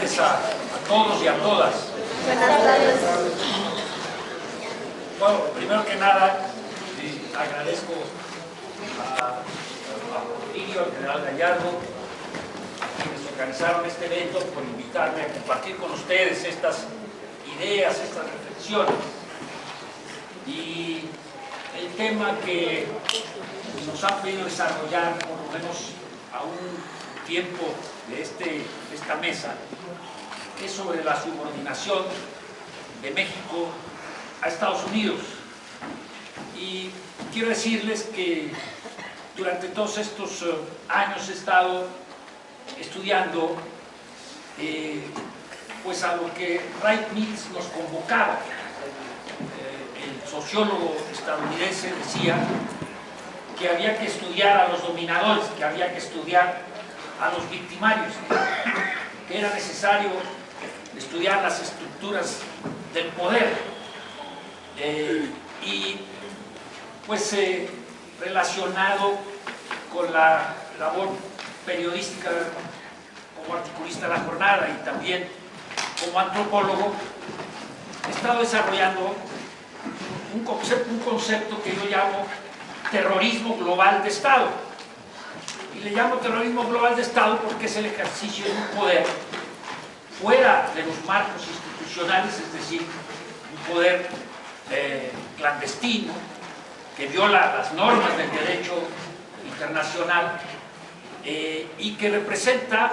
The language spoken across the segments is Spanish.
tardes a todos y a todas. Buenas tardes. Bueno, primero que nada, agradezco a Porfirio, al general Gallardo, quienes organizaron este evento, por invitarme a compartir con ustedes estas ideas, estas reflexiones. Y el tema que nos han pedido desarrollar, por lo menos a un tiempo de esta mesa, es sobre la subordinación de México a Estados Unidos. Y quiero decirles que durante todos estos años he estado estudiando pues a lo que Leibniz nos convocaba. El sociólogo estadounidense decía que había que estudiar a los dominadores, que había que estudiar a los victimarios, que era necesario estudiar las estructuras del poder. Y pues relacionado con la labor periodística como articulista de La Jornada y también como antropólogo, he estado desarrollando un concepto que yo llamo terrorismo global de Estado. Y le llamo terrorismo global de Estado porque es el ejercicio de un poder fuera de los marcos institucionales, es decir, un poder clandestino que viola las normas del derecho internacional y que representa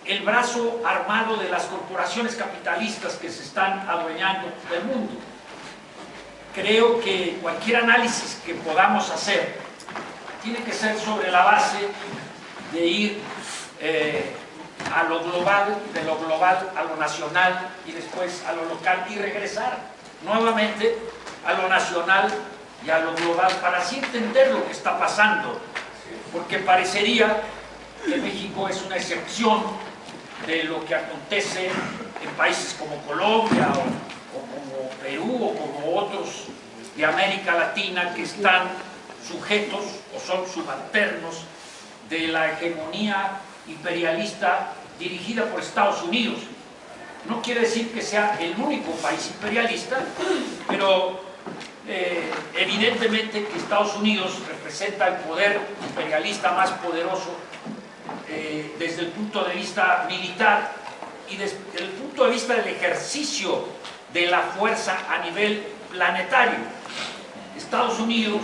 el brazo armado de las corporaciones capitalistas que se están adueñando del mundo. Creo que cualquier análisis que podamos hacer tiene que ser sobre la base de ir a lo global, de lo global a lo nacional y después a lo local y regresar nuevamente a lo nacional y a lo global para así entender lo que está pasando, porque parecería que México es una excepción de lo que acontece en países como Colombia o como Perú o como otros de América Latina que están sujetos o son subalternos de la hegemonía imperialista dirigida por Estados Unidos. No quiere decir que sea el único país imperialista, pero evidentemente que Estados Unidos representa el poder imperialista más poderoso desde el punto de vista militar y desde el punto de vista del ejercicio de la fuerza a nivel planetario. Estados Unidos,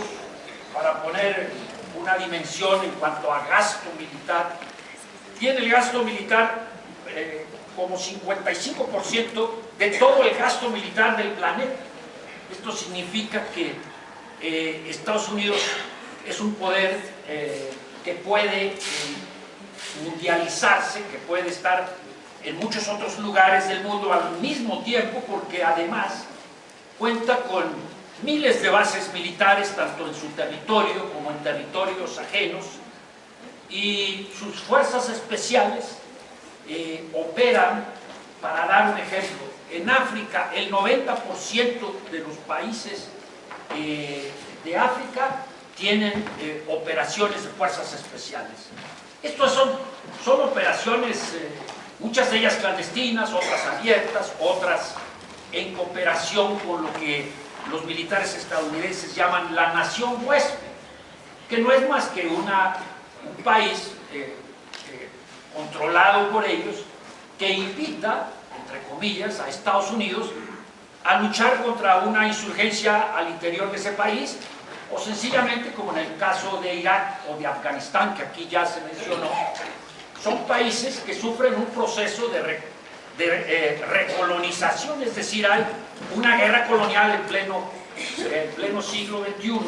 para poner una dimensión en cuanto a gasto militar, tiene el gasto militar como 55% de todo el gasto militar del planeta. Esto significa que Estados Unidos es un poder que puede mundializarse, que puede estar en muchos otros lugares del mundo al mismo tiempo, porque además cuenta con miles de bases militares, tanto en su territorio como en territorios ajenos, y sus fuerzas especiales operan, para dar un ejemplo, en África. El 90% de los países de África tienen operaciones de fuerzas especiales. Estas son operaciones, muchas de ellas clandestinas, otras abiertas, otras en cooperación con lo que los militares estadounidenses llaman la nación huésped, que no es más que un país controlado por ellos que invita, entre comillas, a Estados Unidos a luchar contra una insurgencia al interior de ese país, o sencillamente, como en el caso de Irak o de Afganistán, que aquí ya se mencionó, son países que sufren un proceso de recolonización, es decir, hay una guerra colonial en pleno siglo XXI,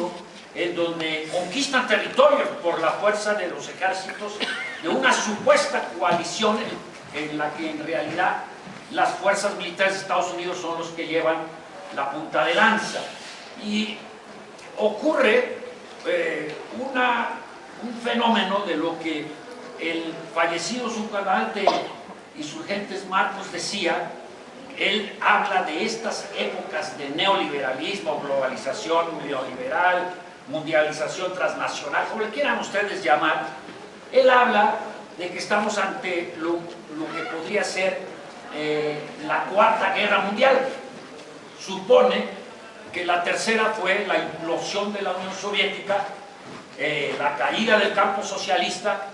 en donde conquistan territorios por la fuerza de los ejércitos de una supuesta coalición en la que en realidad las fuerzas militares de Estados Unidos son los que llevan la punta de lanza. Y ocurre un fenómeno de lo que el fallecido subcomandante Insurgentes Marcos decía. Él habla de estas épocas de neoliberalismo, globalización neoliberal, mundialización transnacional, como le quieran ustedes llamar. Él habla de que estamos ante lo que podría ser la Cuarta Guerra Mundial. Supone que la tercera fue la implosión de la Unión Soviética, la caída del campo socialista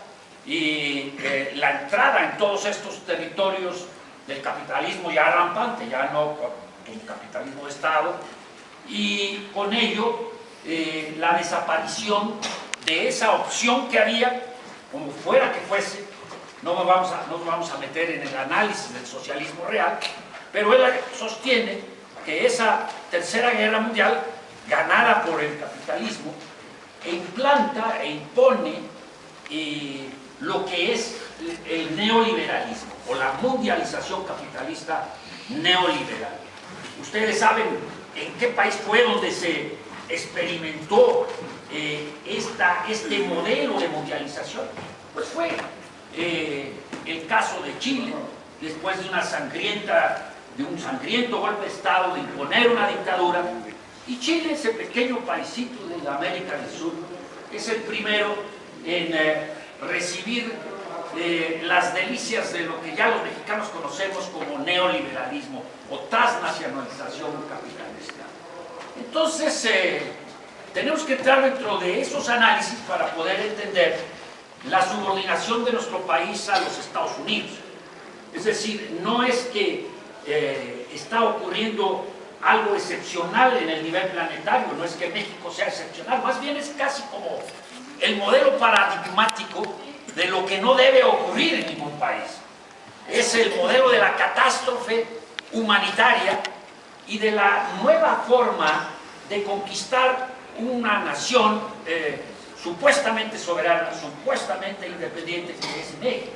y la entrada en todos estos territorios del capitalismo ya rampante, ya no un capitalismo de Estado, y con ello la desaparición de esa opción que había, como fuera que fuese. No nos vamos a meter en el análisis del socialismo real, pero él sostiene que esa tercera guerra mundial, ganada por el capitalismo, implanta e impone lo que es el neoliberalismo o la mundialización capitalista neoliberal. Ustedes saben en qué país fue donde se experimentó este modelo de mundialización. Pues fue el caso de Chile, después de un sangriento golpe de Estado, de imponer una dictadura. Y Chile, ese pequeño paisito de la América del Sur, es el primero en recibir las delicias de lo que ya los mexicanos conocemos como neoliberalismo o transnacionalización capitalista. Entonces, tenemos que entrar dentro de esos análisis para poder entender la subordinación de nuestro país a los Estados Unidos. Es decir, no es que está ocurriendo algo excepcional en el nivel planetario, no es que México sea excepcional, más bien es casi como el modelo paradigmático de lo que no debe ocurrir en ningún país. Es el modelo de la catástrofe humanitaria y de la nueva forma de conquistar una nación supuestamente soberana, supuestamente independiente, que es México.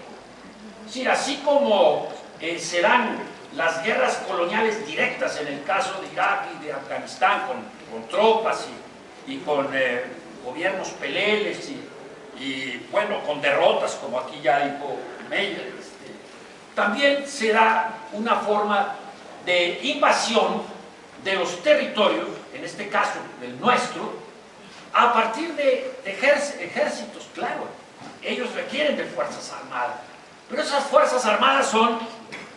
Sí, así como se dan las guerras coloniales directas en el caso de Irak y de Afganistán con tropas y con gobiernos peleles y bueno, con derrotas, como aquí ya dijo Meyer, también se da una forma de invasión de los territorios, en este caso del nuestro, a partir de ejércitos. Claro, ellos requieren de fuerzas armadas, pero esas fuerzas armadas son,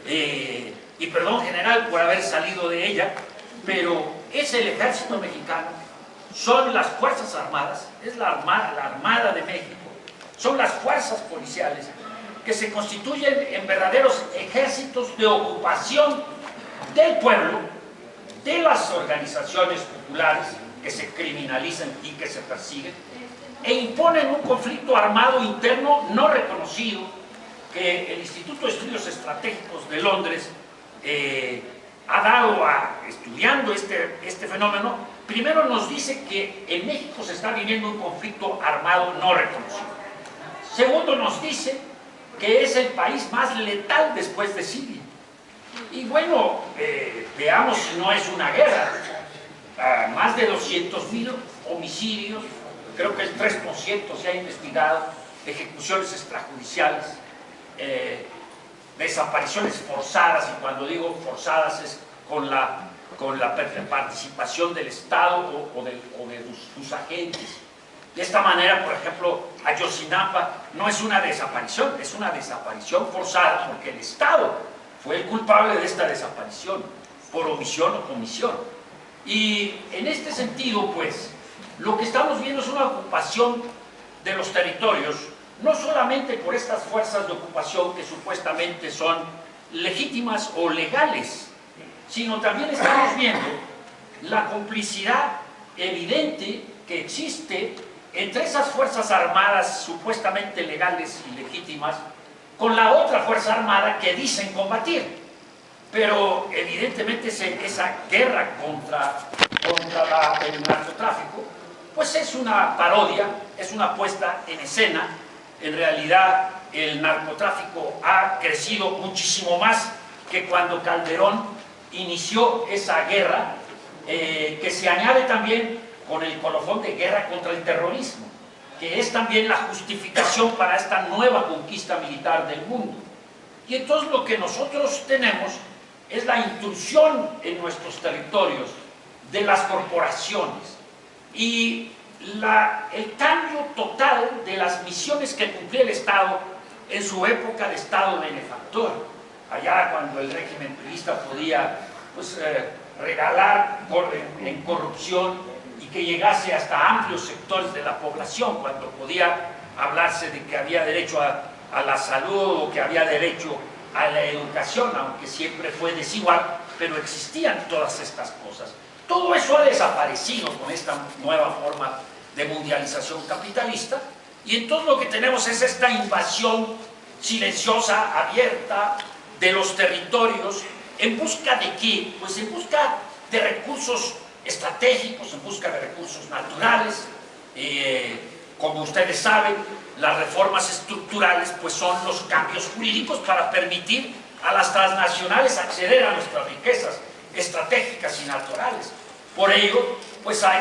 y perdón general por haber salido de ella, pero es el ejército mexicano, son las fuerzas armadas, es la armada de México, son las fuerzas policiales que se constituyen en verdaderos ejércitos de ocupación del pueblo, de las organizaciones populares que se criminalizan y que se persiguen, e imponen un conflicto armado interno no reconocido que el Instituto de Estudios Estratégicos de Londres ha dado estudiando este fenómeno. Primero nos dice que en México se está viviendo un conflicto armado no reconocido. Segundo, nos dice que es el país más letal después de Siria. Y bueno, veamos si no es una guerra. Más de 200.000 homicidios, creo que el 3% se ha investigado, ejecuciones extrajudiciales, desapariciones forzadas, y cuando digo forzadas es con la participación del Estado o de sus agentes. De esta manera, por ejemplo, Ayotzinapa no es una desaparición, es una desaparición forzada porque el Estado fue el culpable de esta desaparición, por omisión o comisión. Y en este sentido, pues, lo que estamos viendo es una ocupación de los territorios, no solamente por estas fuerzas de ocupación que supuestamente son legítimas o legales, sino también estamos viendo la complicidad evidente que existe entre esas fuerzas armadas supuestamente legales y legítimas con la otra fuerza armada que dicen combatir. Pero evidentemente esa guerra contra el narcotráfico pues es una parodia, es una puesta en escena. En realidad el narcotráfico ha crecido muchísimo más que cuando Calderón inició esa guerra, que se añade también con el colofón de guerra contra el terrorismo, que es también la justificación para esta nueva conquista militar del mundo. Y entonces lo que nosotros tenemos es la intrusión en nuestros territorios de las corporaciones y el cambio total de las misiones que cumplía el Estado en su época de Estado benefactor. allá cuando el régimen priista podía pues, regalar en corrupción y que llegase hasta amplios sectores de la población, cuando podía hablarse de que había derecho a la salud o que había derecho a la educación, aunque siempre fue desigual, pero existían todas estas cosas. Todo eso ha desaparecido con esta nueva forma de mundialización capitalista, y entonces lo que tenemos es esta invasión silenciosa, abierta, de los territorios. ¿En busca de qué? Pues en busca de recursos estratégicos, en busca de recursos naturales. Como ustedes saben, las reformas estructurales pues son los cambios jurídicos para permitir a las transnacionales acceder a nuestras riquezas estratégicas y naturales. Por ello, pues hay,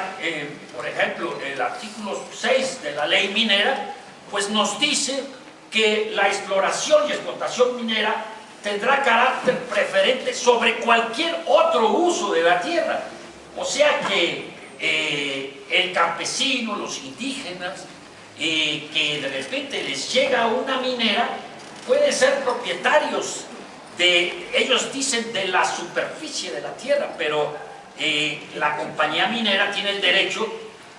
por ejemplo, el artículo 6 de la ley minera, pues nos dice que la exploración y explotación minera tendrá carácter preferente sobre cualquier otro uso de la tierra. O sea que el campesino, los indígenas, que de repente les llega una minera, pueden ser propietarios de, ellos dicen, de la superficie de la tierra, pero la compañía minera tiene el derecho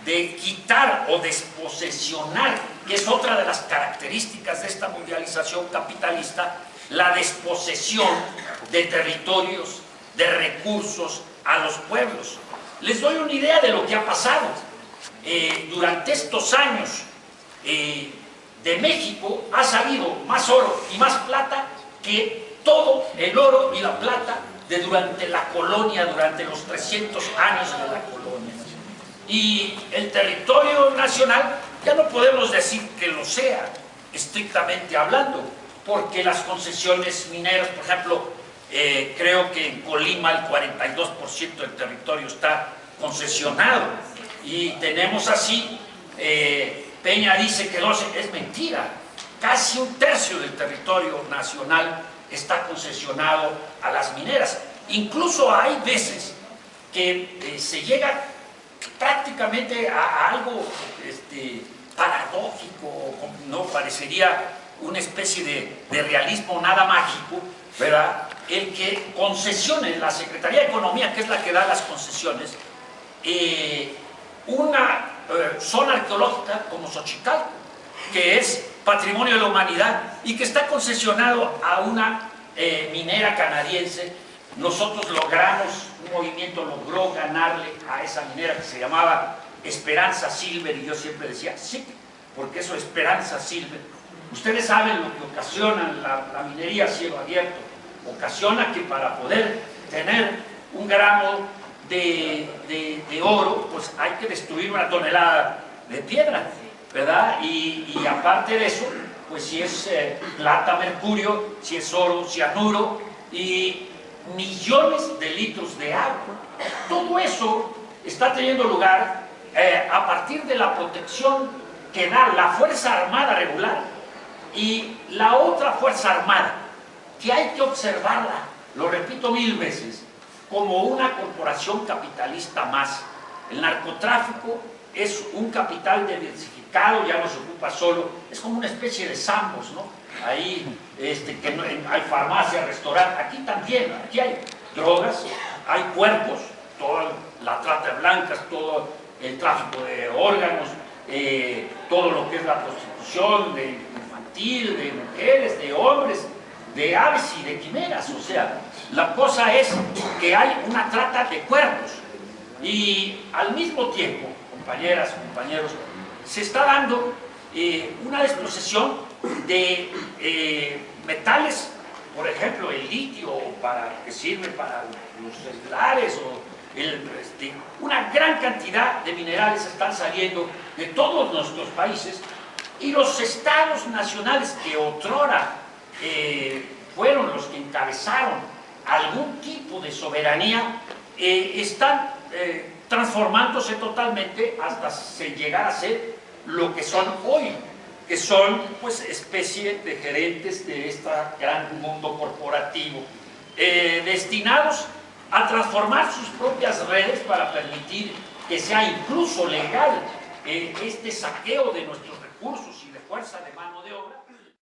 de quitar o desposesionar, que es otra de las características de esta mundialización capitalista, la desposesión de territorios, de recursos a los pueblos. Les doy una idea de lo que ha pasado. Durante estos años de México ha salido más oro y más plata que todo el oro y la plata de durante la colonia, durante los 300 años de la colonia. Y el territorio nacional ya no podemos decir que lo sea, estrictamente hablando, porque las concesiones mineras, por ejemplo, creo que en Colima el 42% del territorio está concesionado, y tenemos así, Peña dice que 12, es mentira, casi un tercio del territorio nacional está concesionado a las mineras. Incluso hay veces que se llega prácticamente a algo paradójico, ¿no? Parecería una especie de realismo nada mágico, ¿verdad? El que concesione la Secretaría de Economía, que es la que da las concesiones, una zona arqueológica como Xochicalco, que es patrimonio de la humanidad y que está concesionado a una minera canadiense. Nosotros logramos, un movimiento logró ganarle a esa minera que se llamaba Esperanza Silver, y yo siempre decía, sí, porque eso Esperanza Silver. Ustedes saben lo que ocasiona la minería a cielo abierto. Ocasiona que para poder tener un gramo de oro, pues hay que destruir una tonelada de piedra, ¿verdad? Y aparte de eso, pues si es plata, mercurio, si es oro, cianuro, y millones de litros de agua. Todo eso está teniendo lugar a partir de la protección que da la Fuerza Armada regular y la otra Fuerza Armada, que hay que observarla, lo repito 1000 veces, como una corporación capitalista más. El narcotráfico es un capital diversificado, ya no se ocupa solo, es como una especie de Sambos, ¿no? Ahí que no, hay farmacia, restaurante, aquí también, aquí hay drogas, hay cuerpos, toda la trata de blancas, todo el tráfico de órganos, todo lo que es la prostitución de infantil, de mujeres, de hombres, de aves y de quimeras. O sea, la cosa es que hay una trata de cuerpos, y al mismo tiempo, compañeras, compañeros, se está dando una desposesión de metales, por ejemplo el litio, que sirve para los celulares, o una gran cantidad de minerales están saliendo de todos nuestros países, y los estados nacionales que otrora fueron los que encabezaron algún tipo de soberanía, están transformándose totalmente hasta llegar a ser lo que son hoy, que son pues especie de gerentes de este gran mundo corporativo, destinados a transformar sus propias redes para permitir que sea incluso legal este saqueo de nuestros recursos y de fuerza de mano de obra.